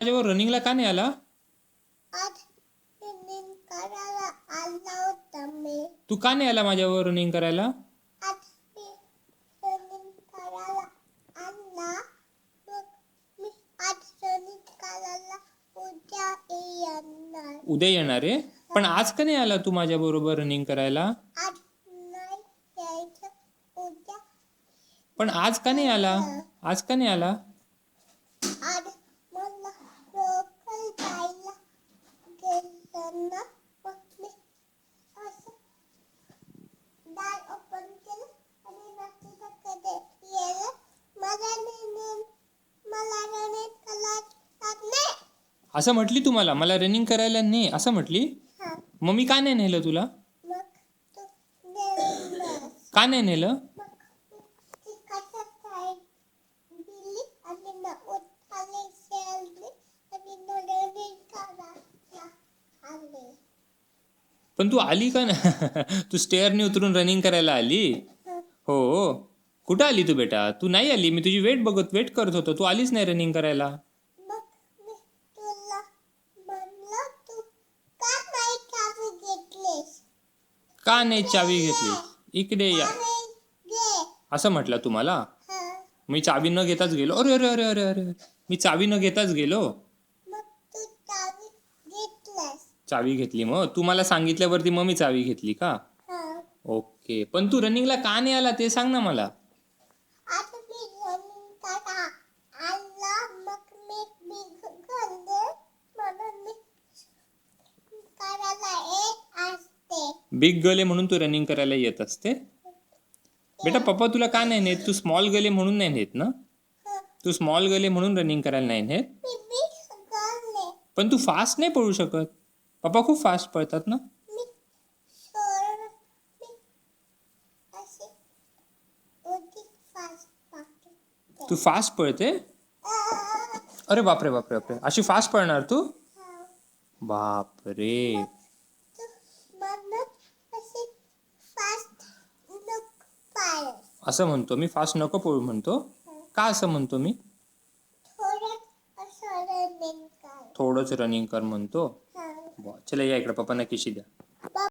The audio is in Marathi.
माझ्यावर रनिंगला का नाही आला? आज रनिंग करायला आला होता मी. तू का नाही आला माझ्यावर रनिंग करायला? आज मी रनिंग करायला आला, मग मी आज रनिंग करायला उद्या येणार. उद्या येणार आहे, पण आज का नाही आला तू माझ्या बरोबर रनिंग करायला? आज नाही यायचं, उद्या. पण आज का नाही आला? आज का नाही आला? आज मला लोकल जायला गेलं ना, मग मी असं दार ओपन केलं आणि नक्कीकडे गेलं. मला रनिंग करायला नाही. असं म्हटली तुम्हाला मला रनिंग करायला नाही असं म्हटली? हा, मग मी का नाही नेलं तुला? मग तू नेलं. का नाही नेलं? मग ती कशात साईड दिली आणि न उठाले शेळली आणि न रनिंग करायला आले. पण तू आली का ना? तू स्टेअरने उतरून रनिंग करायला आली? हो. कुठं आली तू बेटा? तू नाही आली, मी तुझी वेट करत होतो, तू आलीच नाही रनिंग करायला. मग मी तुला म्हणलं, तू का नाही चावी घेतलीस? का नाही चावी घेतली? इकडे या. चावी घे. असं म्हटलं तुम्हाला? हा, मी चावी न घेताच गेलो. अरे अरे अरे अरे अरे, मी चावी न घेताच गेलो. मग तू चावी घेतलीस. चावी घेतली, मग तू मला सांगितल्यावरती मग मी चावी घेतली का? हा, ओके. पण तू रनिंगला का नाही आला ते सांग ना मला. आता मी रनिंग करा आला, मग मी बिघडले म्हणून मी करायला येत असते. बिग गर्ल आहे म्हणून तू रनिंग करायला येत असते? बेटा पप्पा तुला का नाही नेत? तू स्मॉल गर्ल आहे म्हणून नाही नेत ना? हा, तू स्मॉल गर्ल आहे म्हणून रनिंग करायला नाही नेत. मी बिघडले. पण तू फास्ट नाही पळू शकत. पप्पा खूप फास्ट पळतात ना. मी मी अशी उडी फास्ट पाठवते. तू फास्ट पळते? अरे बापरे बापरे बापरे, अशी फास्ट पळणार तू? बापरे. तू म्हणत अशी फास्ट नको पाय. असं म्हणतो मी, फास्ट नको पळू म्हणतो का? असं म्हणतो मी थोडं असं रनिंग कर. थोडंच रनिंग कर म्हणतो. हा. चला या इकडे, पप्पांना किशी द्या.